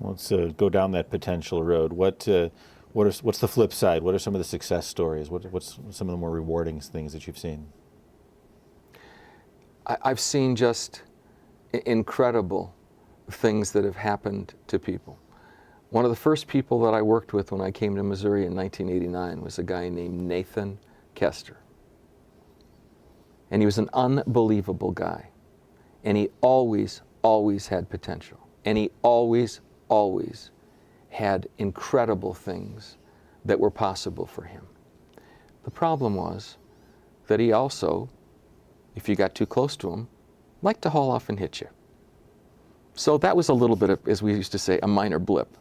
Let's go down that potential road. What's the flip side? What are some of the success stories? What's some of the more rewarding things that you've seen? I've seen just incredible things that have happened to people. One of the first people that I worked with when I came to Missouri in 1989 was a guy named Nathan Kester. And he was an unbelievable guy. And he always had potential. And he always had incredible things that were possible for him. The problem was that he also, if you got too close to him, liked to haul off and hit you. So that was a little bit of, as we used to say, a minor blip.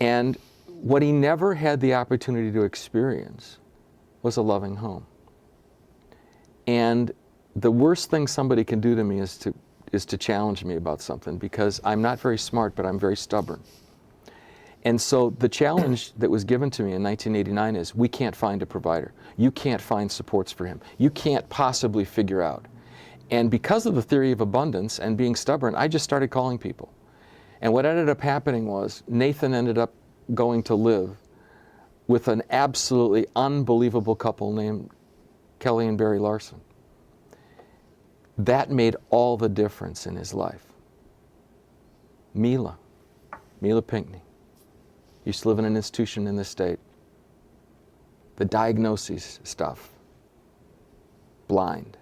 And what he never had the opportunity to experience was a loving home. And the worst thing somebody can do to me is to challenge me about something, because I'm not very smart, but I'm very stubborn. And so the challenge that was given to me in 1989 is, we can't find a provider. You can't find supports for him. You can't possibly figure out. And because of the theory of abundance and being stubborn, I just started calling people. And what ended up happening was Nathan ended up going to live with an absolutely unbelievable couple named Kelly and Barry Larson. That made all the difference in his life. Mila Pinckney, used to live in an institution in this state. The diagnoses stuff: blind,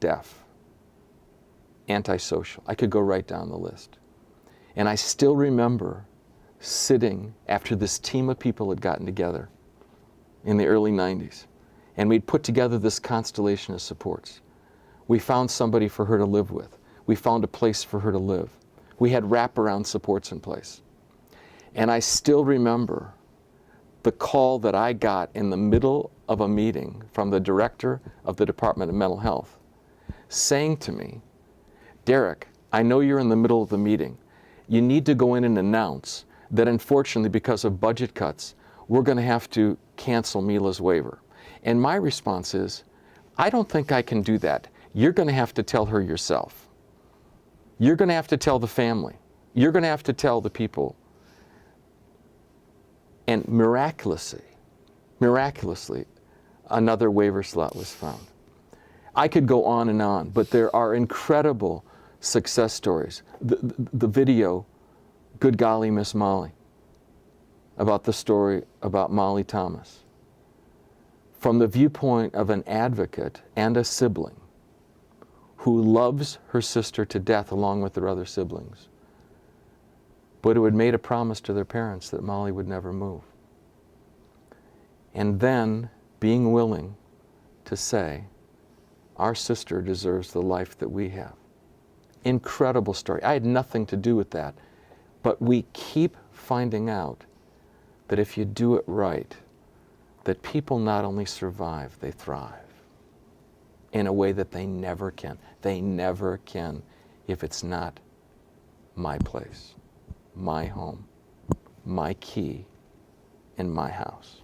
deaf, antisocial. I could go right down the list. And I still remember sitting after this team of people had gotten together in the early 90s, and we'd put together this constellation of supports. We found somebody for her to live with. We found a place for her to live. We had wraparound supports in place. And I still remember the call that I got in the middle of a meeting from the director of the Department of Mental Health, saying to me, "Derek, I know you're in the middle of the meeting. You need to go in and announce that unfortunately, because of budget cuts, we're going to have to cancel Mila's waiver." And my response is, I don't think I can do that. You're going to have to tell her yourself. You're going to have to tell the family. You're going to have to tell the people. And miraculously, another waiver slot was found. I could go on, but there are incredible success stories. The video, Good Golly, Miss Molly, about the story about Molly Thomas, from the viewpoint of an advocate and a sibling who loves her sister to death along with their other siblings, but who had made a promise to their parents that Molly would never move. And then being willing to say, our sister deserves the life that we have. Incredible story. I had nothing to do with that, but we keep finding out that if you do it right, that people not only survive, they thrive in a way that they never can. They never can if it's not my place, my home, my key, and my house.